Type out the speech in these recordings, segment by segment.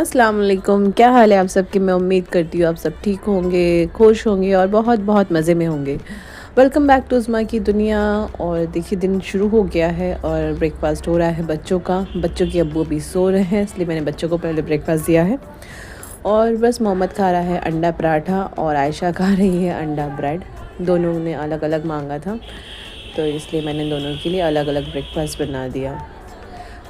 अस्सलाम वालेकुम। क्या हाल है आप सबकी। मैं उम्मीद करती हूँ आप सब ठीक होंगे, खुश होंगे और बहुत बहुत मज़े में होंगे। वेलकम बैक टू उस्मा की दुनिया। और देखिए दिन शुरू हो गया है और ब्रेकफास्ट हो रहा है बच्चों का। बच्चं के अब्बू अभी सो रहे हैं, इसलिए मैंने बच्चों को पहले ब्रेकफास्ट दिया है। और बस मोहम्मद खा रहा है अंडा पराठा और आयशा खा रही है अंडा ब्रेड। दोनों ने अलग अलग मांगा था, तो इसलिए मैंने दोनों के लिए अलग अलग ब्रेकफास्ट बना दिया।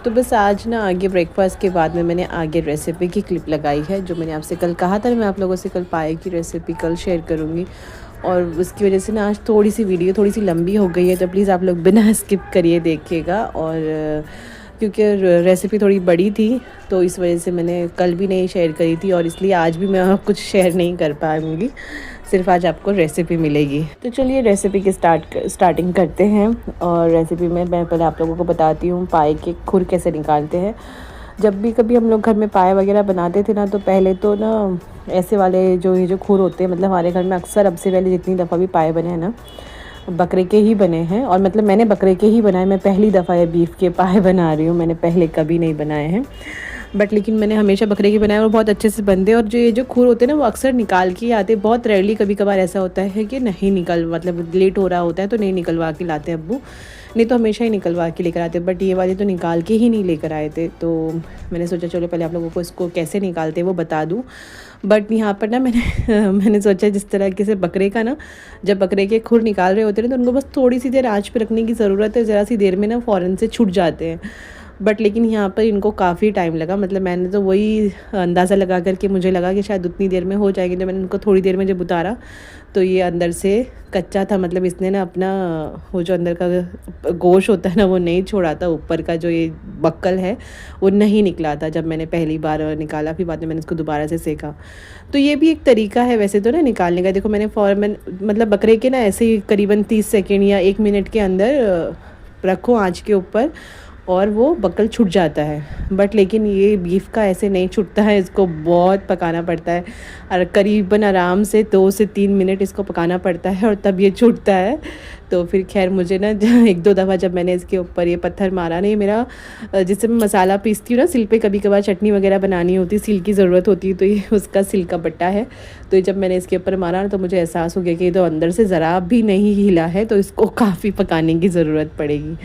तो बस आज ना आगे ब्रेकफास्ट के बाद में मैंने आगे रेसिपी की क्लिप लगाई है, जो मैंने आपसे कल कहा था मैं आप लोगों से कल पाए की रेसिपी कल शेयर करूँगी। और उसकी वजह से ना आज थोड़ी सी वीडियो थोड़ी सी लंबी हो गई है, तो प्लीज़ आप लोग बिना स्किप करिए देखिएगा। और क्योंकि रेसिपी थोड़ी बड़ी थी, तो इस वजह से मैंने कल भी नहीं शेयर करी थी और इसलिए आज भी मैं कुछ शेयर नहीं कर पाऊँगी, सिर्फ आज आपको रेसिपी मिलेगी। तो चलिए रेसिपी की स्टार्टिंग करते हैं। और रेसिपी में मैं पहले आप लोगों को बताती हूँ पाए के खुर कैसे निकालते हैं। जब भी कभी हम लोग घर में पाए वगैरह बनाते थे ना, तो पहले तो ना ऐसे वाले जो ये जो खुर होते हैं, मतलब हमारे घर में अक्सर अब से पहले जितनी दफ़ा भी पाए बने हैं ना, बकरे के ही बने हैं। और मतलब मैंने बकरे के ही बनाए, मैं पहली दफ़ा ये बीफ के पाए बना रही हूँ, मैंने पहले कभी नहीं बनाए हैं। बट लेकिन मैंने हमेशा बकरे के बनाए और बहुत अच्छे से बनते हैं। और जो ये जो खुर होते हैं ना, वो अक्सर निकाल के आते, बहुत रेयरली कभी कभार ऐसा होता है कि नहीं निकल, मतलब लेट हो रहा होता है तो नहीं निकलवा के लाते अब्बू, नहीं तो हमेशा ही निकलवा के लेकर आते। बट ये वाले तो निकाल के ही नहीं लेकर आए थे, तो मैंने सोचा चलो पहले आप लोगों को इसको कैसे निकालते हैं वो बता दूँ। बट यहाँ पर ना मैंने सोचा जिस तरीके से बकरे का ना, जब बकरे के खुर निकाल रहे होते हैं ना, तो उनको बस थोड़ी सी देर आँच पे रखने की ज़रूरत है, ज़रा सी देर में ना फ़ौरन से छूट जाते हैं। बट लेकिन यहाँ पर इनको काफ़ी टाइम लगा, मतलब मैंने तो वही अंदाज़ा लगा कर के मुझे लगा कि शायद उतनी देर में हो जाएंगे। तो मैंने उनको थोड़ी देर में जब उतारा तो ये अंदर से कच्चा था, मतलब इसने ना अपना वो जो अंदर का गोश्त होता है ना वो नहीं छोड़ा था, ऊपर का जो ये बक्कल है वो नहीं निकला था जब मैंने पहली बार निकाला। फिर बाद में मैंने इसको दोबारा से सेका। तो ये भी एक तरीका है वैसे तो ना निकालने का। देखो मैंने फ़ौरन मतलब बकरे के ना ऐसे ही करीबन 30 सेकेंड या 1 मिनट के अंदर रखो आँच के ऊपर और वो बक्कल छूट जाता है। बट लेकिन ये बीफ का ऐसे नहीं छूटता है, इसको बहुत पकाना पड़ता है और करीबन आराम से 2 से 3 मिनट इसको पकाना पड़ता है और तब ये छूटता है। तो फिर खैर मुझे ना 1-2 दफ़ा जब मैंने इसके ऊपर ये पत्थर मारा नहीं, मेरा जिससे मैं मसाला पीसती हूँ ना सिल पे, कभी कभार चटनी वगैरह बनानी होती है, सिल की ज़रूरत होती है, तो ये उसका सिल का बट्टा है। तो जब मैंने इसके ऊपर मारा तो मुझे एहसास हो गया कि ये तो अंदर से ज़रा भी नहीं हिला है, तो इसको काफ़ी पकाने की ज़रूरत पड़ेगी।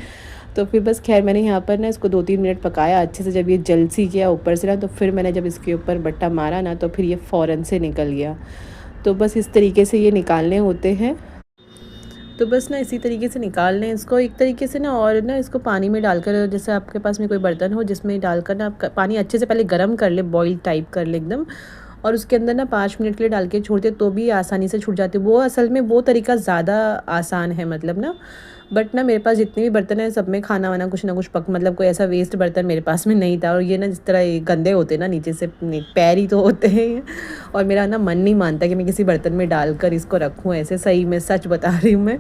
तो फिर बस खैर मैंने यहाँ पर ना इसको 2-3 मिनट पकाया अच्छे से। जब ये जल सी गया ऊपर से ना, तो फिर मैंने जब इसके ऊपर बट्टा मारा ना, तो फिर ये फ़ौरन से निकल गया। तो बस इस तरीके से ये निकालने होते हैं। तो बस ना इसी तरीके से निकाल लें इसको एक तरीके से ना। और ना इसको पानी में डालकर, जैसे आपके पास में कोई बर्तन हो जिसमें डालकर ना आप पानी अच्छे से पहले गर्म कर ले, बॉईल टाइप कर ले एकदम, और उसके अंदर ना 5 मिनट के लिए डाल के छोड़ दे तो भी आसानी से छूट जाती है। वो असल में वो तरीका ज़्यादा आसान है मतलब ना। बट ना मेरे पास जितने भी बर्तन हैं सब में खाना वाना कुछ ना कुछ मतलब कोई ऐसा वेस्ट बर्तन मेरे पास में नहीं था। और ये ना जिस तरह ये गंदे होते हैं ना, नीचे से पैर ही तो होते हैं, और मेरा ना मन नहीं मानता कि मैं किसी बर्तन में डालकर इसको रखूँ ऐसे, सही में सच बता रही हूँ मैं।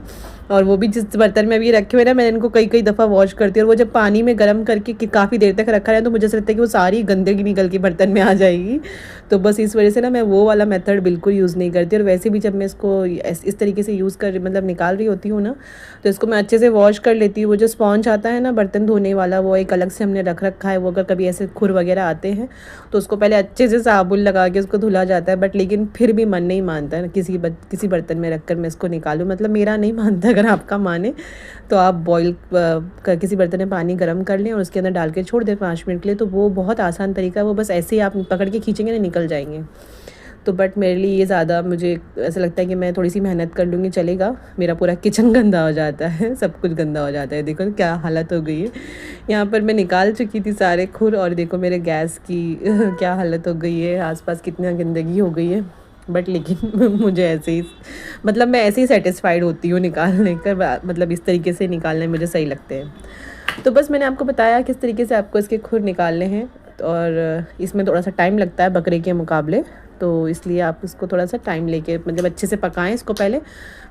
और वो भी जिस बर्तन में अभी रखे हुए ना, मैंने इनको कई दफ़ा वॉश करती हूँ। और वो जब पानी में गर्म करके काफ़ी देर तक रखा है तो मुझे ऐसा लगता है कि वो सारी गंदगी निकल के बर्तन में आ जाएगी। तो बस इस वजह से ना मैं वो वाला मेथड बिल्कुल यूज़ नहीं करती। और वैसे भी जब मैं इसको इस तरीके से यूज़ कर मतलब निकाल रही होती हूँ ना, तो इसको मैं अच्छे से वॉश कर लेती हूँ। वो जो स्पॉन्ज आता है ना बर्तन धोने वाला, वो एक अलग से हमने रख रखा है। वो अगर कभी ऐसे खुर वगैरह आते हैं तो उसको पहले अच्छे से साबुन लगा के उसको धुला जाता है। बट लेकिन फिर भी मन नहीं मानता है किसी बर्तन में रखकर मैं इसको निकालूँ, मतलब मेरा नहीं मानता। अगर आपका माने तो आप बॉईल किसी बर्तन में पानी गर्म कर लें और उसके अंदर डाल के छोड़ दें 5 मिनट के लिए, तो वो बहुत आसान तरीका है। वो बस ऐसे ही आप पकड़ के खींचेंगे ना, निकल जाएंगे। तो बट मेरे लिए ये ज़्यादा मुझे ऐसा लगता है कि मैं थोड़ी सी मेहनत कर लूँगी चलेगा। मेरा पूरा किचन गंदा हो जाता है, सब कुछ गंदा हो जाता है। देखो क्या हालत हो गई है। यहाँ पर मैं निकाल चुकी थी सारे खुर, और देखो मेरे गैस की क्या हालत हो गई है, आसपास कितना गंदगी हो गई है। बट लेकिन मुझे ऐसे ही मतलब मैं ऐसे ही सेटिस्फाइड होती हूँ निकालने कर, मतलब इस तरीके से निकालने मुझे सही लगते हैं। तो बस मैंने आपको बताया किस तरीके से आपको इसके खुर निकालने हैं। और इसमें थोड़ा सा टाइम लगता है बकरे के मुकाबले, तो इसलिए आप इसको थोड़ा सा टाइम लेके मतलब अच्छे से पकाएं इसको पहले,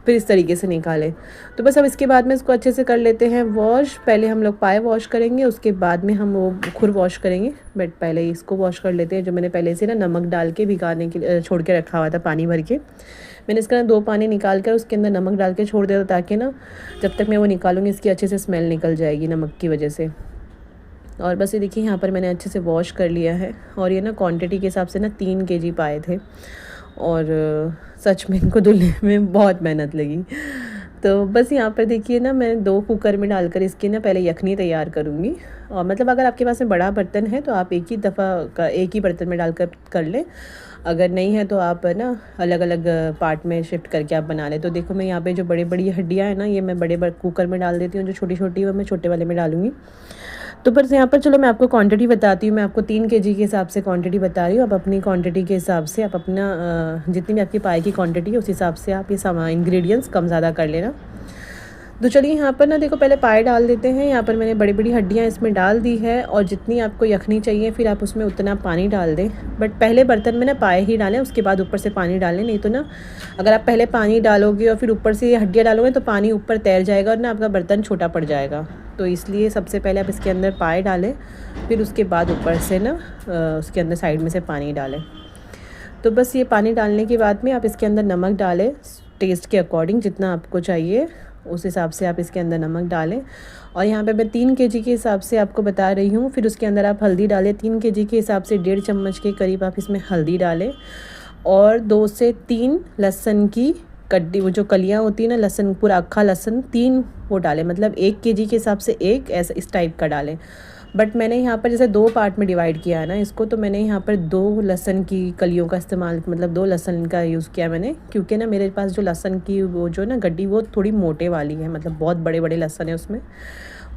फिर इस तरीके से निकालें। तो बस अब इसके बाद में इसको अच्छे से कर लेते हैं वॉश। पहले हम लोग पाए वॉश करेंगे, उसके बाद में हम वो खुर वॉश करेंगे। बट पहले इसको वॉश कर लेते हैं, जो मैंने पहले से ना नमक डाल के भिगाने के लिए छोड़ के रखा हुआ था पानी भर के। मैंने इसका ना 2 पानी निकाल कर उसके अंदर नमक डाल के छोड़ दिया, ताकि ना जब तक मैं वो निकालूंगी इसकी अच्छे से स्मेल निकल जाएगी नमक की वजह से। और बस ये देखिए यहाँ पर मैंने अच्छे से वॉश कर लिया है। और ये ना क्वांटिटी के हिसाब से ना 3 केजी पाए थे, और सच में इनको धुलने में बहुत मेहनत लगी। तो बस यहाँ पर देखिए ना, मैं 2 कुकर में डालकर इसकी ना पहले यखनी तैयार करूँगी। और मतलब अगर आपके पास में बड़ा बर्तन है तो आप एक ही बर्तन में डालकर कर लें। अगर नहीं है तो आप ना अलग अलग पार्ट में शिफ्ट करके आप बना लें। तो देखो मैं यहाँ पे जो बड़ी बड़ी हड्डियाँ हैं ना, ये मैं बड़े कुकर में डाल देती हूँ। जो छोटी छोटी वो मैं छोटे वाले में डालूँगी। तो बस यहाँ पर चलो मैं आपको क्वांटिटी बताती हूँ। मैं आपको 3 केजी के हिसाब से क्वांटिटी बता रही हूँ। आप अपनी क्वांटिटी के हिसाब से आप अपना जितनी भी आपकी पाए की क्वांटिटी है उस हिसाब से आप ये सामान इंग्रेडिएंट्स कम ज़्यादा कर लेना। तो चलिए यहाँ पर ना देखो पहले पाए डाल देते हैं। यहाँ पर मैंने बड़ी बड़ी हड्डियाँ इसमें डाल दी है, और जितनी आपको यखनी चाहिए फिर आप उसमें उतना पानी डाल दें। बट पहले बर्तन में ना पाए ही डालें, उसके बाद ऊपर से पानी डालें। नहीं तो ना अगर आप पहले पानी डालोगे और फिर ऊपर से ये हड्डियाँ डालोगे तो पानी ऊपर तैर जाएगा और ना आपका बर्तन छोटा पड़ जाएगा। तो इसलिए सबसे पहले आप इसके अंदर पाए डालें, फिर उसके बाद ऊपर से ना उसके अंदर साइड में से पानी डालें। तो बस ये पानी डालने के बाद में आप इसके अंदर नमक डालें टेस्ट के अकॉर्डिंग, जितना आपको चाहिए उस हिसाब से आप इसके अंदर नमक डालें। और यहाँ पे मैं 3 केजी के हिसाब से आपको बता रही हूँ। फिर उसके अंदर आप हल्दी डालें। 3 केजी के हिसाब से 1.5 चम्मच के करीब आप इसमें हल्दी डालें। और 2 से 3 लहसुन की कड्डी, वो जो कलियाँ होती है ना लहसुन, पूरा अक्खा लहसुन 3 वो डालें। मतलब 1 केजी के हिसाब से 1 ऐसा इस टाइप का डालें। बट मैंने यहाँ पर जैसे 2 पार्ट में डिवाइड किया है ना इसको, तो मैंने यहाँ पर 2 लहसुन की कलियों का इस्तेमाल, मतलब 2 लहसुन का यूज़ किया मैंने। क्योंकि ना मेरे पास जो लहसुन की वो जो ना गड्डी वो थोड़ी मोटे वाली है, मतलब बहुत बड़े बड़े लहसुन है उसमें,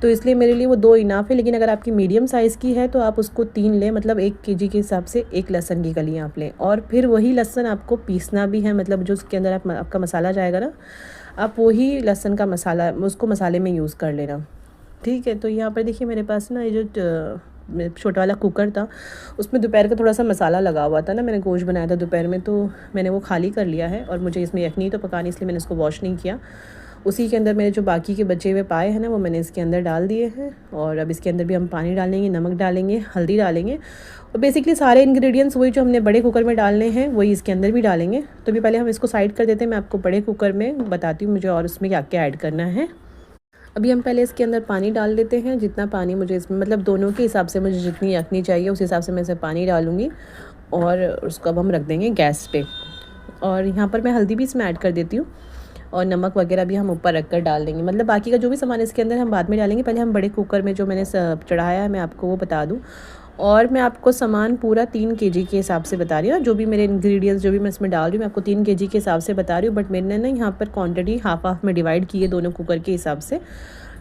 तो इसलिए मेरे लिए वो 2 इनाफ है। लेकिन अगर आपकी मीडियम साइज़ की है तो आप उसको 3 लें, मतलब 1 केजी के हिसाब से 1 लहसुन की कलियाँ आप लें। और फिर वही लहसुन आपको पीसना भी है, मतलब जो उसके अंदर आपका मसाला जाएगा ना, आप वही लहसुन का मसाला उसको मसाले में यूज़ कर लेना। ठीक है। तो यहाँ पर देखिए मेरे पास ना ये जो छोटा वाला कुकर था उसमें दोपहर का थोड़ा सा मसाला लगा हुआ था ना, मैंने गोश्त बनाया था दोपहर में, तो मैंने वो खाली कर लिया है। और मुझे इसमें यखनी तो पकानी, इसलिए मैंने इसको वॉश नहीं किया। उसी के अंदर मेरे जो बाकी के बचे हुए पाए हैं ना वो मैंने इसके अंदर डाल दिए हैं। और अब इसके अंदर भी हम पानी डालेंगे, नमक डालेंगे, हल्दी डालेंगे, और बेसिकली सारे इंग्रेडिएंट्स वही जो हमने बड़े कुकर में डालने हैं वही इसके अंदर भी डालेंगे। तो भी पहले हम इसको साइड कर देते हैं। मैं आपको बड़े कुकर में बताती हूँ मुझे और उसमें क्या क्या ऐड करना है। अभी हम पहले इसके अंदर पानी डाल देते हैं। जितना पानी मुझे इसमें, मतलब दोनों के हिसाब से मुझे जितनी यखनी चाहिए उस हिसाब से मैं इसे पानी डालूँगी। और उसको अब हम रख देंगे गैस पे। और यहाँ पर मैं हल्दी भी इसमें ऐड कर देती हूँ, और नमक वगैरह भी हम ऊपर रख कर डाल देंगे। मतलब बाकी का जो भी सामान इसके अंदर हम बाद में डालेंगे। पहले हम बड़े कुकर में जो मैंने चढ़ाया है मैं आपको वो बता दूँ। और मैं आपको सामान पूरा 3 केजी के हिसाब से बता रही हूँ। जो भी मेरे इंग्रेडिएंट्स जो भी मैं इसमें डाल रही हूँ मैं आपको 3 केजी के हिसाब से बता रही हूँ। बट मैंने ना यहाँ पर क्वांटिटी हाफ में डिवाइड की है दोनों कुकर के हिसाब से।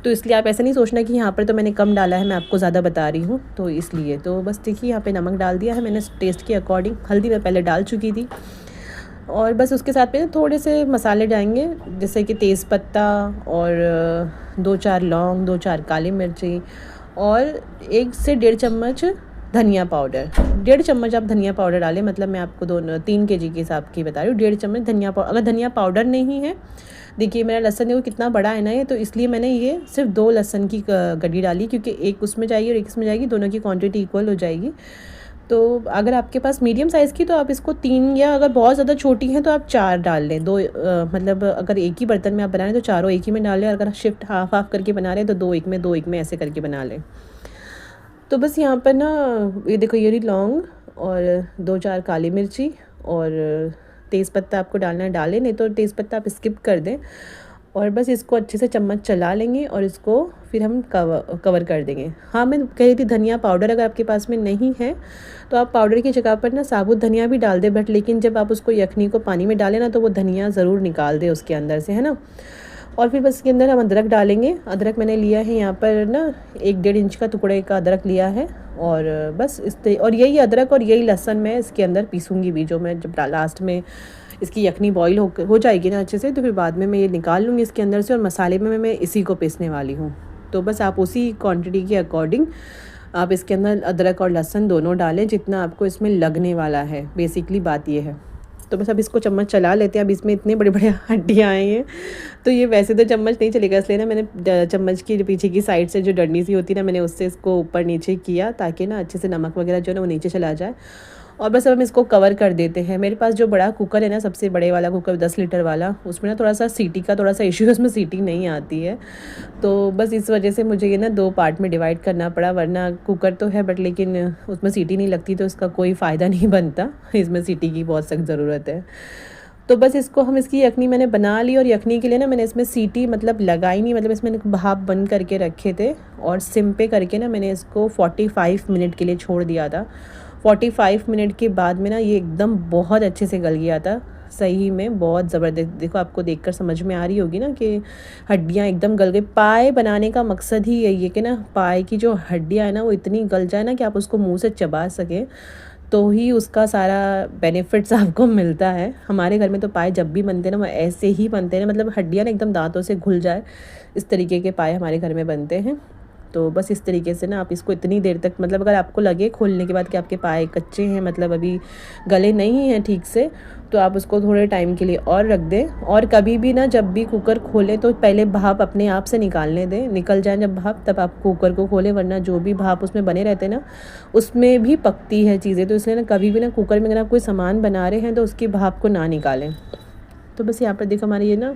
तो इसलिए आप ऐसा नहीं सोचना कि यहाँ पर तो मैंने कम डाला है, मैं आपको ज़्यादा बता रही हूँ। तो इसलिए तो बस देखिए यहाँ पे नमक डाल दिया है मैंने टेस्ट के अकॉर्डिंग। हल्दी मैं पहले डाल चुकी थी। और बस उसके साथ में थोड़े से मसाले डालेंगे, जैसे कि तेज़पत्ता और 2-4 लौंग, 2-4 काली मिर्ची, और 1 से 1.5 चम्मच धनिया पाउडर। 1.5 चम्मच आप धनिया पाउडर डालें। मतलब मैं आपको 3 केजी के हिसाब की बता रही हूँ। 1.5 चम्मच धनिया पाउडर। अगर धनिया पाउडर नहीं है, देखिए मेरा लहसुन है वो कितना बड़ा है ना ये, तो इसलिए मैंने ये सिर्फ 2 लहसुन की गड्डी डाली, क्योंकि एक उसमें जाएगी और एक इसमें जाएगी, दोनों की क्वांटिटी इक्वल हो जाएगी। तो अगर आपके पास मीडियम साइज़ की तो आप इसको 3, या अगर बहुत ज़्यादा छोटी हैं तो आप 4 डाल लें। 2 मतलब अगर एक ही बर्तन में आप बना रहे हैं तो चारों एक ही में डाल लें। अगर शिफ्ट हाफ करके बना रहे हैं तो 2 एक में 2 एक में ऐसे करके बना लें। तो बस यहाँ पर ना ये देखो ये रही लौंग, और 2-4 काली मिर्ची, और तेज़पत्ता आपको डालना है डालें, नहीं तो तेज़पत्ता आप स्किप कर दें। और बस इसको अच्छे से चम्मच चला लेंगे और इसको फिर हम कवर कर देंगे। हाँ, मैं कह रही थी धनिया पाउडर अगर आपके पास में नहीं है तो आप पाउडर की जगह पर ना साबुत धनिया भी डाल दें। बट लेकिन जब आप उसको यखनी को पानी में डालें ना तो वो धनिया ज़रूर निकाल दें उसके अंदर से, है ना। और फिर बस इसके अंदर हम अदरक डालेंगे। अदरक मैंने लिया है यहाँ पर ना 1-1.5 इंच का टुकड़े का अदरक लिया है। और बस और यही अदरक और यही लहसुन मैं इसके अंदर पीसूँगी भी, जो मैं जब लास्ट में इसकी यखनी बॉईल हो जाएगी ना अच्छे से, तो फिर बाद में मैं ये निकाल लूँगी इसके अंदर से, और मसाले में मैं इसी को पीसने वाली हूँ। तो बस आप उसी क्वांटिटी के अकॉर्डिंग आप इसके अंदर अदरक और लहसुन दोनों डालें जितना आपको इसमें लगने वाला है। बेसिकली बात ये है। तो बस अब इसको चम्मच चला लेते हैं। अब इसमें इतने बड़े बड़े हड्डियाँ आई हैं तो ये वैसे तो चम्मच नहीं चलेगा, इसलिए ना मैंने चम्मच की पीछे की साइड से जो डंडी सी होती है ना, मैंने उससे इसको ऊपर नीचे किया ताकि ना अच्छे से नमक वगैरह जो है ना वो नीचे चला जाए। और बस अब हम इसको कवर कर देते हैं। मेरे पास जो बड़ा कुकर है ना, सबसे बड़े वाला कुकर 10 लीटर वाला, उसमें ना थोड़ा सा सीटी का थोड़ा सा इशू है, उसमें सीटी नहीं आती है। तो बस इस वजह से मुझे ये ना 2 पार्ट में डिवाइड करना पड़ा, वरना कुकर तो है बट लेकिन उसमें सीटी नहीं लगती तो इसका कोई फ़ायदा नहीं बनता। इसमें सीटी की बहुत सख्त ज़रूरत है। तो बस इसको हम इसकी यखनी मैंने बना ली, और यखनी के लिए ना मैंने इसमें सीटी मतलब लगाई नहीं, मतलब इसमें भाप बंद करके रखे थे और सिम पे करके ना मैंने इसको 45 मिनट के लिए छोड़ दिया था। 45 मिनट के बाद में ना ये एकदम बहुत अच्छे से गल गया था, सही में बहुत ज़बरदस्त। देखो आपको देखकर समझ में आ रही होगी ना कि हड्डियाँ एकदम गल गई। पाए बनाने का मकसद ही यही है कि ना पाए की जो हड्डियाँ है ना वो इतनी गल जाए ना कि आप उसको मुंह से चबा सकें, तो ही उसका सारा बेनिफिट्स आपको मिलता है। हमारे घर में तो पाए जब भी बनते हैं ना वो ऐसे ही बनते हैं, मतलब हड्डियाँ ना एकदम दांतों से घुल जाए, इस तरीके के पाए हमारे घर में बनते हैं। तो बस इस तरीके से ना आप इसको इतनी देर तक, मतलब अगर आपको लगे खोलने के बाद कि आपके पाए कच्चे हैं, मतलब अभी गले नहीं हैं ठीक से, तो आप उसको थोड़े टाइम के लिए और रख दें। और कभी भी ना जब भी कुकर खोलें तो पहले भाप अपने आप से निकालने दें, निकल जाए जब भाप तब आप कुकर को खोलें, वरना जो भी भाप उसमें बने रहते हैं ना उसमें भी पकती है चीज़ें। तो इसलिए ना कभी भी ना कुकर में अगर आप कोई सामान बना रहे हैं तो उसकी भाप को ना निकालें। तो बस यहाँ पर देखो हमारी ये ना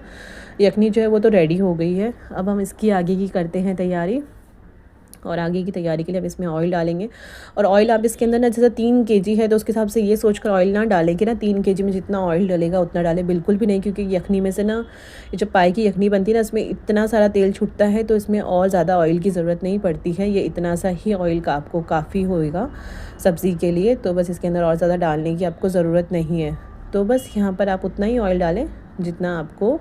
यखनी जो है वो तो रेडी हो गई है। अब हम इसकी आगे की करते हैं तैयारी, और आगे की तैयारी के लिए अब इसमें ऑयल डालेंगे। और ऑयल आप इसके अंदर ना जैसे 3 केजी है तो उसके हिसाब से ये सोचकर ऑयल ना डालें कि ना 3 केजी में जितना ऑयल डलेगा उतना डालें, बिल्कुल भी नहीं, क्योंकि यखनी में से ना ये जो पाए की यखनी बनती है ना इसमें इतना सारा तेल छूटता है, तो इसमें और ज़्यादा ऑयल की ज़रूरत नहीं पड़ती है। ये इतना सा ही ऑयल का आपको काफ़ी होएगा सब्ज़ी के लिए, तो बस इसके अंदर और ज़्यादा डालने की आपको ज़रूरत नहीं है। तो बस यहाँ पर आप उतना ही ऑयल डालें जितना आपको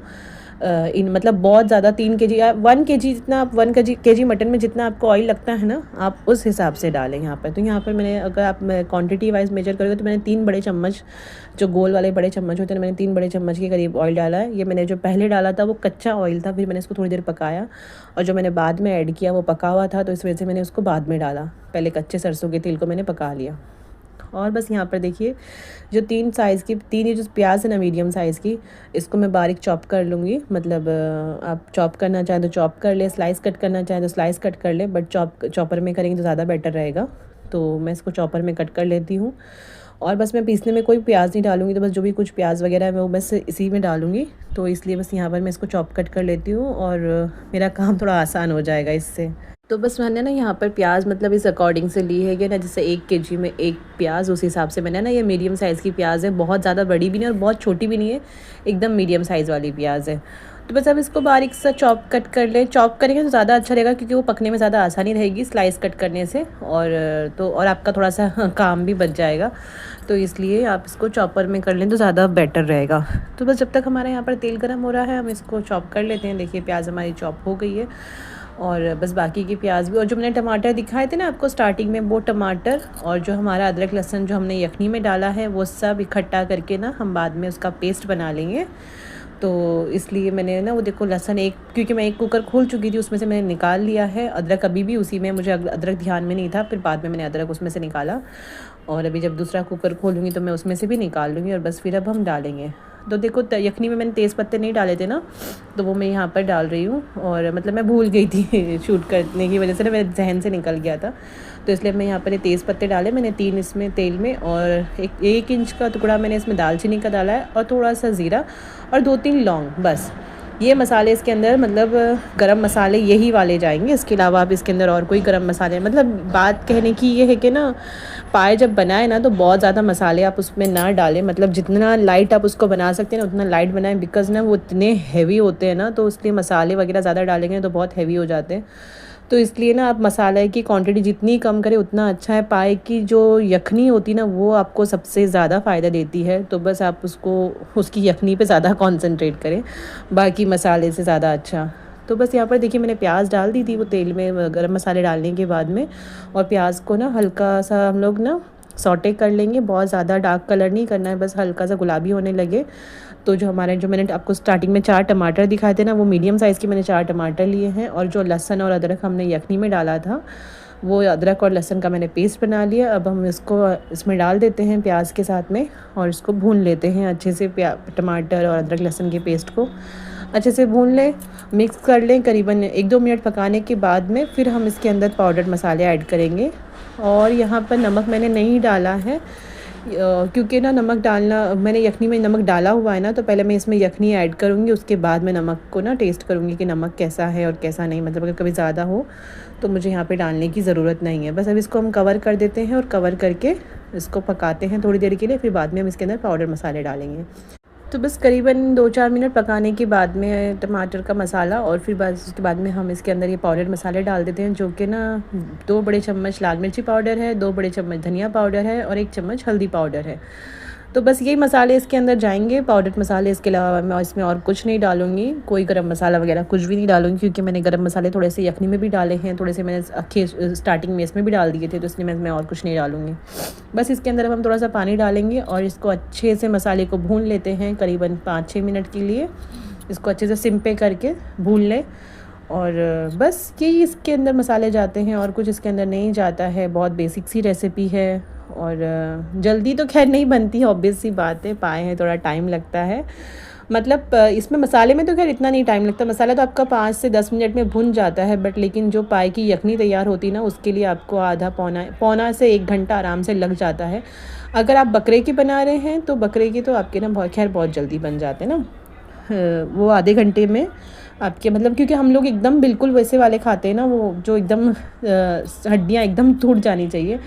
इन मतलब बहुत ज़्यादा 3 केजी या 1 केजी जितना आप 1 केजी मटन में जितना आपको ऑयल लगता है ना आप उस हिसाब से डालें यहाँ पर। तो यहाँ पर मैंने, अगर आप क्वांटिटी वाइज मेजर करोगे तो मैंने 3 बड़े चम्मच, जो गोल वाले बड़े चम्मच होते हैं, मैंने 3 बड़े चम्मच के करीब ऑयल डाला है। ये मैंने जो पहले डाला था वो कच्चा ऑयल था, फिर मैंने इसको थोड़ी देर पकाया, और जो मैंने बाद में ऐड किया वो पका हुआ था, तो इस वजह से मैंने उसको बाद में डाला। पहले कच्चे सरसों के तेल को मैंने पका लिया। और बस यहाँ पर देखिए जो 3 साइज़ की 3 ये जो प्याज है ना मीडियम साइज़ की, इसको मैं बारीक चॉप कर लूँगी। मतलब आप चॉप करना चाहें तो चॉप कर ले, स्लाइस कट करना चाहें तो स्लाइस कट कर ले, बट चॉपर में करेंगे तो ज़्यादा बेटर रहेगा। तो मैं इसको चॉपर में कट कर लेती हूँ। और बस मैं पीसने में कोई प्याज नहीं डालूँगी, तो बस जो भी कुछ प्याज वगैरह है मैं वो बस इसी में डालूँगी। तो इसलिए बस यहाँ पर मैं इसको चॉप कट कर लेती हूँ और मेरा काम थोड़ा आसान हो जाएगा इससे। तो बस मैंने ना यहाँ पर प्याज मतलब इस अकॉर्डिंग से ली है कि ना जैसे 1 केजी में 1 प्याज, उस हिसाब से मैंने ना, ये मीडियम साइज़ की प्याज है, बहुत ज़्यादा बड़ी भी नहीं और बहुत छोटी भी नहीं है, एकदम मीडियम साइज़ वाली प्याज है। तो बस अब इसको बारीक सा चॉप कट कर लें। चॉप करेंगे तो ज़्यादा अच्छा रहेगा क्योंकि वो पकने में ज़्यादा आसानी रहेगी स्लाइस कट करने से, और आपका थोड़ा सा काम भी बच जाएगा। तो इसलिए आप इसको चॉपर में कर लें तो ज़्यादा बेटर रहेगा। तो बस जब तक हमारा यहाँ पर तेल गर्म हो रहा है हम इसको चॉप कर लेते हैं। देखिए प्याज हमारी चॉप हो गई है, और बस बाकी की प्याज भी, और जो मैंने टमाटर दिखाए थे ना आपको स्टार्टिंग में, वो टमाटर और जो हमारा अदरक लहसुन जो हमने यखनी में डाला है वो सब इकट्ठा करके ना हम बाद में उसका पेस्ट बना लेंगे। तो इसलिए मैंने ना वो देखो लहसुन एक, क्योंकि मैं एक कुकर खोल चुकी थी उसमें से मैंने निकाल लिया है। अदरक अभी भी उसी में, मुझे अदरक ध्यान में नहीं था, फिर बाद में मैंने अदरक उसमें से निकाला, और अभी जब दूसरा कुकर खोलूँगी तो मैं उसमें से भी निकाल लूँगी। और बस फिर अब हम डालेंगे। तो देखो यखनी में मैंने तेज़ पत्ते नहीं डाले थे ना, तो वो मैं यहाँ पर डाल रही हूँ, और मतलब मैं भूल गई थी शूट करने की वजह से ना, मेरे जहन से निकल गया था, तो इसलिए मैं यहाँ पर ये तेज़ पत्ते डाले मैंने 3 इसमें तेल में, और 1 इंच का टुकड़ा मैंने इसमें दालचीनी का डाला है, और थोड़ा सा ज़ीरा और 2-3 लौंग। बस ये मसाले इसके अंदर, मतलब गरम मसाले यही वाले जाएंगे, इसके अलावा आप इसके अंदर और कोई गरम मसाले, मतलब बात कहने की ये है कि ना पाए जब बनाए ना तो बहुत ज़्यादा मसाले आप उसमें ना डालें, मतलब जितना लाइट आप उसको बना सकते हैं ना उतना लाइट बनाएं, बिकॉज़ ना वो इतने हैवी होते हैं ना, तो इसलिए मसाले वगैरह ज़्यादा डालेंगे तो बहुत हैवी हो जाते हैं। तो इसलिए ना आप मसाले की क्वांटिटी जितनी कम करें उतना अच्छा है। पाए की जो यखनी होती ना वो आपको सबसे ज़्यादा फ़ायदा देती है, तो बस आप उसको उसकी यखनी पे ज़्यादा कंसंट्रेट करें, बाकी मसाले से ज़्यादा अच्छा। तो बस यहाँ पर देखिए मैंने प्याज डाल दी थी वो तेल में गरम मसाले डालने के बाद में, और प्याज को ना हल्का सा हम लोग ना सॉटे कर लेंगे, बहुत ज़्यादा डार्क कलर नहीं करना है, बस हल्का सा गुलाबी होने लगे। तो जो मैंने आपको स्टार्टिंग में 4 टमाटर दिखाए थे ना, वो मीडियम साइज़ के मैंने 4 टमाटर लिए हैं, और जो लहसुन और अदरक हमने यखनी में डाला था वो अदरक और लहसुन का मैंने पेस्ट बना लिया। अब हम इसको इसमें डाल देते हैं प्याज के साथ में, और इसको भून लेते हैं अच्छे से। टमाटर और अदरक लहसुन के पेस्ट को अच्छे से भून लें, मिक्स कर लें। करीबन 1-2 मिनट पकाने के बाद में फिर हम इसके अंदर पाउडर मसाले ऐड करेंगे। और यहाँ पर नमक मैंने नहीं डाला है क्योंकि ना नमक डालना, मैंने यखनी में नमक डाला हुआ है ना, तो पहले मैं इसमें यखनी ऐड करूँगी, उसके बाद मैं नमक को ना टेस्ट करूँगी कि नमक कैसा है और कैसा नहीं। मतलब अगर कभी ज़्यादा हो तो मुझे यहाँ पे डालने की ज़रूरत नहीं है। बस अब इसको हम कवर कर देते हैं और कवर करके इसको पकाते हैं थोड़ी देर के लिए। फिर बाद में हम इसके अंदर पाउडर मसाले डालेंगे। तो बस करीबन 2-4 मिनट पकाने के बाद में टमाटर का मसाला, और फिर बस उसके बाद में हम इसके अंदर ये पाउडर मसाले डाल देते हैं, जो कि ना 2 बड़े चम्मच लाल मिर्ची पाउडर है, 2 बड़े चम्मच धनिया पाउडर है और 1 चम्मच हल्दी पाउडर है। तो बस यही मसाले इसके अंदर जाएंगे, पाउडर मसाले। इसके अलावा मैं इसमें और कुछ नहीं डालूँगी, कोई गरम मसाला वगैरह कुछ भी नहीं डालूँगी, क्योंकि मैंने गरम मसाले थोड़े से यखनी में भी डाले हैं, थोड़े से मैंने अखे स्टार्टिंग में इसमें भी डाल दिए थे, तो इसलिए मैं और कुछ नहीं डालूँगी। बस इसके अंदर अब हम थोड़ा सा पानी डालेंगे और इसको अच्छे से मसाले को भून लेते हैं करीबन 5-6 मिनट के लिए। इसको अच्छे से सिम पे करके भून लें, और बस यही इसके अंदर मसाले जाते हैं, और कुछ इसके अंदर नहीं जाता है। बहुत बेसिक सी रेसिपी है, और जल्दी तो खैर नहीं बनती, ऑब्वियस सी बात है, पाए हैं थोड़ा टाइम लगता है। मतलब इसमें मसाले में तो खैर इतना नहीं टाइम लगता, मसाला तो आपका 5 से 10 मिनट में भुन जाता है, बट लेकिन जो पाए की यखनी तैयार होती ना, उसके लिए आपको आधा पौना से 1 घंटा आराम से लग जाता है। अगर आप बकरे की बना रहे हैं तो बकरे की तो आपके ना बहुत जल्दी बन जाते हैं ना, वो आधे घंटे में आपके, मतलब क्योंकि हम लोग एकदम बिल्कुल वैसे वाले खाते हैं ना, वो जो एकदम हड्डियाँ एकदम टूट जानी चाहिए,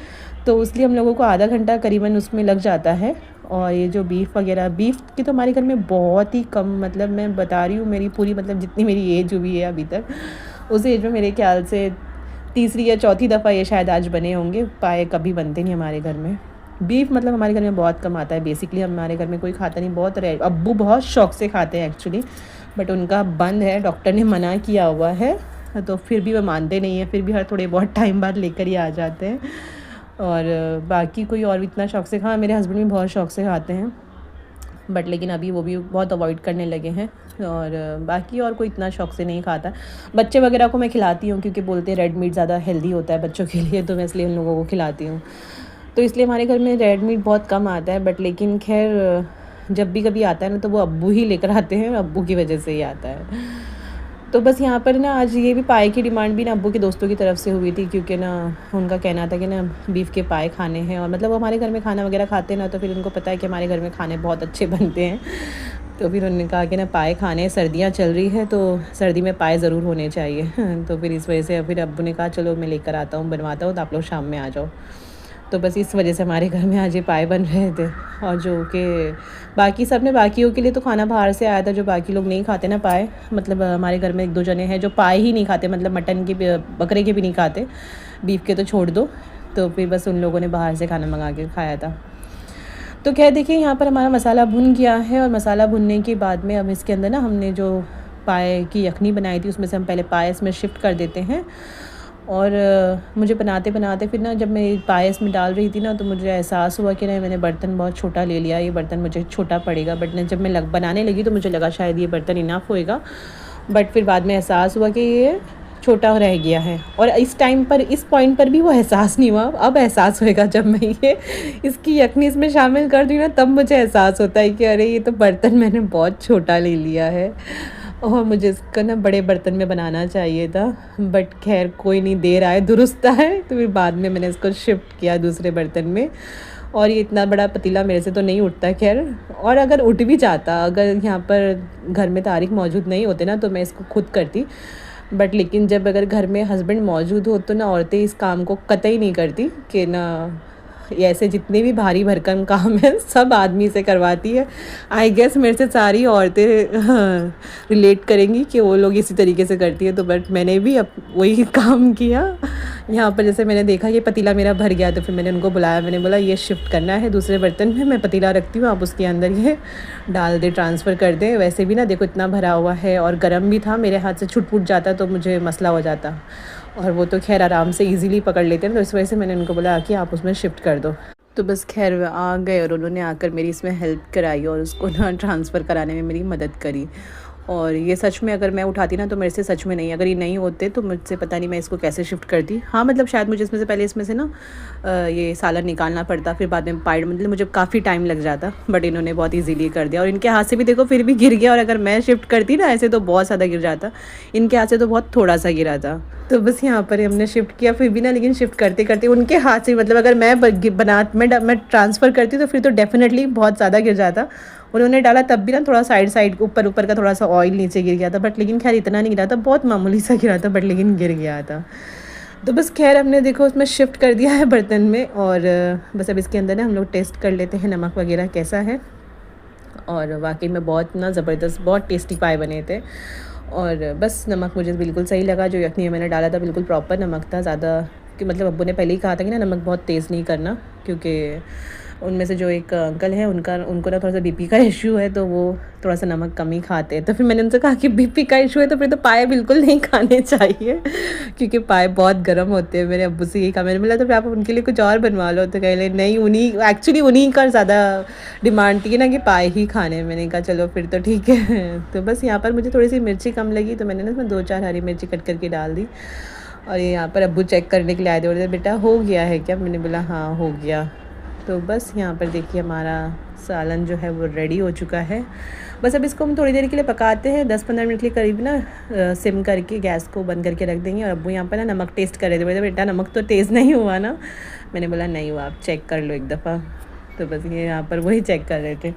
तो इसलिए हम लोगों को आधा घंटा करीबन उसमें लग जाता है। और ये जो बीफ वगैरह, बीफ की तो हमारे घर में बहुत ही कम, मतलब मैं बता रही हूँ, मेरी पूरी मतलब जितनी मेरी एज हुई है अभी तक, उस एज में मेरे ख्याल से तीसरी या चौथी दफ़ा ये शायद आज बने होंगे। पाए कभी बनते नहीं हमारे घर में बीफ, मतलब हमारे घर में बहुत कम आता है। बेसिकली हमारे घर में कोई खाता नहीं, बहुत रेयर। अब्बू बहुत शौक से खाते हैं एक्चुअली, बट उनका बंद है, डॉक्टर ने मना किया हुआ है, तो फिर भी वो मानते नहीं है, फिर भी हर थोड़े बहुत टाइम बाद लेकर ही आ जाते हैं। और बाकी कोई और भी इतना शौक से, हाँ मेरे हस्बैंड भी बहुत शौक से खाते हैं, बट लेकिन अभी वो भी बहुत अवॉइड करने लगे हैं। और बाकी और कोई इतना शौक से नहीं खाता। बच्चे वगैरह को मैं खिलाती हूँ, क्योंकि बोलते हैं रेड मीट ज़्यादा हेल्दी होता है बच्चों के लिए, तो मैं इसलिए उन लोगों को खिलाती हूँ। तो इसलिए हमारे घर में रेड मीट बहुत कम आता है, बट लेकिन खैर जब भी कभी आता है ना, तो वो अब्बू ही लेकर आते हैं, अब्बू की वजह से ही आता है। तो बस यहाँ पर ना आज ये भी पाए की डिमांड भी ना अब्बू के दोस्तों की तरफ से हुई थी, क्योंकि ना उनका कहना था कि ना बीफ के पाए खाने हैं, और मतलब वो हमारे घर में खाना वगैरह खाते हैं ना, तो फिर उनको पता है कि हमारे घर में खाने बहुत अच्छे बनते हैं। तो फिर उन्होंने कहा कि ना पाए खाने, सर्दियाँ चल रही है तो सर्दी में पाए ज़रूर होने चाहिए। तो फिर इस वजह से फिर अब्बू ने कहा चलो मैं लेकर आता हूँ, बनवाता हूँ, तो आप लोग शाम में आ जाओ। तो बस इस वजह से हमारे घर में आज ये पाए बन रहे थे। और जो कि बाकी सब ने, बाकियों के लिए तो खाना बाहर से आया था, जो बाकी लोग नहीं खाते ना पाए, मतलब हमारे घर में 1-2 जने हैं जो पाए ही नहीं खाते, मतलब मटन के बकरे के भी नहीं खाते, बीफ के तो छोड़ दो। तो फिर बस उन लोगों ने बाहर से खाना मंगा के खाया था। तो क्या देखिए यहाँ पर हमारा मसाला भुन गया है, और मसाला भुनने के बाद में अब इसके अंदर ना हमने जो पाए की यखनी बनाई थी, उसमें से हम पहले पाए इसमें शिफ्ट कर देते हैं। और मुझे बनाते बनाते फिर ना जब मैं पाए इसमें डाल रही थी ना, तो मुझे एहसास हुआ कि नहीं मैंने बर्तन बहुत छोटा ले लिया, ये बर्तन मुझे छोटा पड़ेगा। बट जब मैं बनाने लगी तो मुझे लगा शायद ये बर्तन इनफ होएगा, बट फिर बाद में एहसास हुआ कि ये छोटा रह गया है। और इस टाइम पर, इस पॉइंट पर भी वो एहसास नहीं हुआ, अब एहसास होएगा जब मैं ये इसकी यखनी इसमें शामिल कर दूँ ना, तब मुझे एहसास होता है कि अरे ये तो बर्तन मैंने बहुत छोटा ले लिया है, और मुझे इसका ना बड़े बर्तन में बनाना चाहिए था। बट खैर कोई नहीं, देर आए दुरुस्त आए। तो फिर बाद में मैंने इसको शिफ्ट किया दूसरे बर्तन में, और ये इतना बड़ा पतीला मेरे से तो नहीं उठता खैर, और अगर उठ भी जाता, अगर यहाँ पर घर में तारिक मौजूद नहीं होते ना, तो मैं इसको खुद करती। बट लेकिन जब अगर घर में हस्बैंड मौजूद हो तो ना औरतें इस काम को कतई नहीं करती, कि ना ऐसे जितने भी भारी भरकम काम है सब आदमी से करवाती है। आई गेस मेरे से सारी औरतें रिलेट करेंगी कि वो लोग इसी तरीके से करती है। तो बट मैंने भी अब वही काम किया। यहाँ पर जैसे मैंने देखा कि पतीला मेरा भर गया, तो फिर मैंने उनको बुलाया, मैंने बोला ये शिफ्ट करना है दूसरे बर्तन में, मैं पतीला रखती हूँ, आप उसके अंदर ये डाल दे, ट्रांसफ़र कर दें। वैसे भी ना देखो इतना भरा हुआ है, और गर्म भी था, मेरे हाथ से छूट फूट जाता तो मुझे मसला हो जाता, और वो तो खैर आराम से इजीली पकड़ लेते हैं। तो इस वजह से मैंने उनको बोला कि आप उसमें शिफ्ट कर दो। तो बस खैर आ गए, और उन्होंने आकर मेरी इसमें हेल्प कराई, और उसको ना ट्रांसफ़र कराने में मेरी मदद करी। और ये सच में अगर मैं उठाती ना तो मेरे से सच में नहीं, अगर ये नहीं होते तो मुझसे पता नहीं मैं इसको कैसे शिफ्ट करती। हाँ मतलब शायद मुझे इसमें से पहले इसमें से ना ये सालन निकालना पड़ता, फिर बाद में पाइड, मतलब मुझे काफ़ी टाइम लग जाता, बट इन्होंने बहुत इजीली कर दिया। और इनके हाथ से भी देखो फिर भी गिर गया, और अगर मैं शिफ्ट करती ना ऐसे तो बहुत ज़्यादा गिर जाता, इनके हाथ से तो बहुत थोड़ा सा गिरा था। तो बस यहाँ पर हमने शिफ्ट किया फिर भी ना, लेकिन शिफ्ट करते करते उनके हाथ से, मतलब अगर मैं ट्रांसफ़र करती तो फिर तो डेफिनेटली बहुत ज़्यादा गिर जाता। उन्होंने डाला तब भी ना थोड़ा साइड ऊपर ऊपर का थोड़ा सा ऑयल नीचे गिर गया था, बट लेकिन खैर इतना नहीं गिरा था, बहुत मामूली सा गिरा था, बट लेकिन गिर गया था। तो बस खैर हमने देखो उसमें शिफ्ट कर दिया है बर्तन में, और बस अब इसके अंदर ना हम लोग टेस्ट कर लेते हैं नमक वगैरह कैसा है। और वाकई में बहुत ना ज़बरदस्त, बहुत टेस्टी पाए बने थे। और बस नमक मुझे बिल्कुल सही लगा, जो यखनी मैंने डाला था बिल्कुल प्रॉपर नमक था, ज़्यादा कि मतलब अब्बू ने पहले ही कहा था कि ना नमक बहुत तेज़ नहीं करना, क्योंकि उनमें से जो एक अंकल हैं उनको ना थोड़ा सा बीपी का इशू है, तो वो थोड़ा सा नमक कम ही खाते हैं। तो फिर मैंने उनसे कहा कि बीपी का इशू है तो फिर तो पाए बिल्कुल नहीं खाने चाहिए क्योंकि पाए बहुत गर्म होते हैं। मेरे अब्बू से यही कहा, मैंने बोला तो फिर आप उनके लिए कुछ और बनवा लो, तो कह रहे नहीं, उन्हीं का ज़्यादा डिमांड थी ना कि पाए ही खाने। मैंने कहा चलो फिर तो ठीक है। तो बस यहाँ पर मुझे थोड़ी सी मिर्ची कम लगी, तो मैंने ना इसमें 2-4 हरी मिर्ची कट करके डाल दी। और ये यहाँ पर अब्बू चेक करने के लिए आए थे, बोले बेटा हो गया है क्या? मैंने बोला हाँ हो गया। तो बस यहाँ पर देखिए हमारा सालन जो है वो रेडी हो चुका है। बस अब इसको हम थोड़ी देर के लिए पकाते हैं, 10-15 मिनट के करीब ना सिम करके गैस को बंद करके रख देंगे। और अब्बू यहाँ पर ना नमक टेस्ट कर रहे थे, बोले बेटा नमक तो तेज़ नहीं हुआ ना? मैंने बोला नहीं हुआ, आप चेक कर लो एक दफ़ा। तो बस ये यहाँ पर वही चेक कर रहे थे।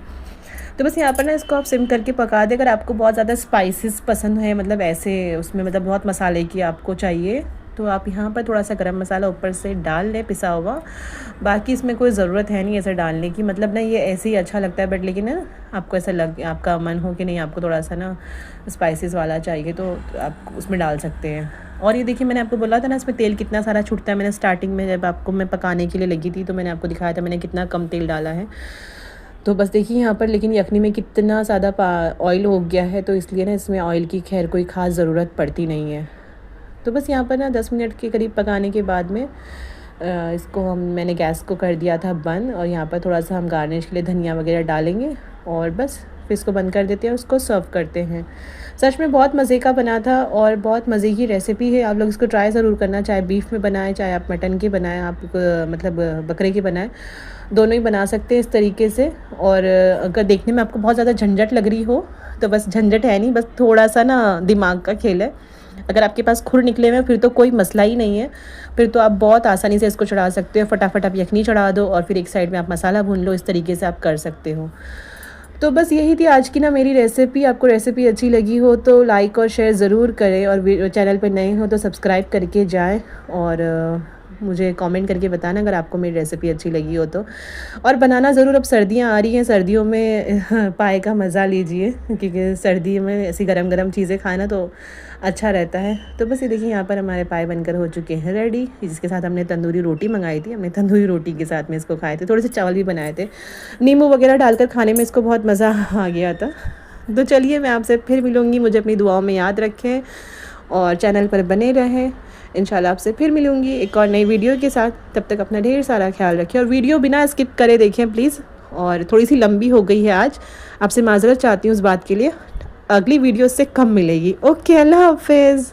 तो बस यहाँ पर ना इसको आप सिम करके पका दें। अगर आपको बहुत ज़्यादा स्पाइसेस पसंद है, मतलब ऐसे उसमें मतलब बहुत मसाले की आपको चाहिए, तो आप यहाँ पर थोड़ा सा गरम मसाला ऊपर से डाल लें पिसा हुआ। बाकी इसमें कोई ज़रूरत है नहीं ऐसा डालने की, मतलब ना ये ऐसे ही अच्छा लगता है, बट लेकिन ना आपको ऐसा आपका मन हो कि नहीं आपको थोड़ा सा ना स्पाइसेस वाला चाहिए तो आप उसमें डाल सकते हैं। और ये देखिए मैंने आपको बोला था ना इसमें तेल कितना सारा छूटता है। मैंने स्टार्टिंग में जब आपको मैं पकाने के लिए लगी थी तो मैंने आपको दिखाया था मैंने कितना कम तेल डाला है। तो बस देखिए यहाँ पर लेकिन यखनी में कितना ज़्यादा ऑयल हो गया है, तो इसलिए ना इसमें ऑयल की खैर कोई ख़ास ज़रूरत पड़ती नहीं है। तो बस यहाँ पर ना 10 मिनट के करीब पकाने के बाद में इसको मैंने गैस को कर दिया था बंद, और यहाँ पर थोड़ा सा हम गार्निश के लिए धनिया वगैरह डालेंगे, और बस फिर इसको बंद कर देते हैं, उसको सर्व करते हैं। सच में बहुत मज़े का बना था और बहुत मज़े की रेसिपी है। आप लोग इसको ट्राई ज़रूर करना, चाहे बीफ में बनाएं, चाहे आप मटन की बनाएं, आप मतलब बकरे की बनाएं, दोनों ही बना सकते हैं इस तरीके से। और अगर देखने में आपको बहुत ज़्यादा झंझट लग रही हो तो बस झंझट है नहीं, बस थोड़ा सा ना दिमाग का खेल है। अगर आपके पास खुर निकले हुए फिर तो कोई मसला ही नहीं है, फिर तो आप बहुत आसानी से इसको चढ़ा सकते हो। फटाफट आप यखनी चढ़ा दो और फिर एक साइड में आप मसाला भून लो, इस तरीके से आप कर सकते हो। तो बस यही थी आज की ना मेरी रेसिपी। आपको रेसिपी अच्छी लगी हो तो लाइक और शेयर ज़रूर करें, और चैनल पर नए हो तो सब्सक्राइब करके जाएं, और मुझे कमेंट करके बताना अगर आपको मेरी रेसिपी अच्छी लगी हो तो। और बनाना ज़रूर, अब सर्दियाँ आ रही हैं, सर्दियों में पाए का मज़ा लीजिए, क्योंकि सर्दी में ऐसी गरम गरम चीज़ें खाना तो अच्छा रहता है। तो बस ये देखिए यहाँ पर हमारे पाए बनकर हो चुके हैं रेडी, जिसके साथ हमने तंदूरी रोटी मंगाई थी। हमने तंदूरी रोटी के साथ में इसको खाए थे, थोड़े से चावल भी बनाए थे, नींबू वगैरह डालकर खाने में इसको बहुत मज़ा आ गया था। तो चलिए मैं आपसे फिर मिलूँगी, मुझे अपनी दुआओं में याद रखें और चैनल पर बने रहें। इंशाल्लाह आपसे फिर मिलूँगी एक और नई वीडियो के साथ। तब तक अपना ढेर सारा ख्याल रखें, और वीडियो बिना स्किप करे देखें प्लीज़। और थोड़ी सी लंबी हो गई है आज, आपसे माज़रत चाहती हूँ उस बात के लिए। अगली वीडियो से कम मिलेगी। ओके, अल्लाह हाफिज़।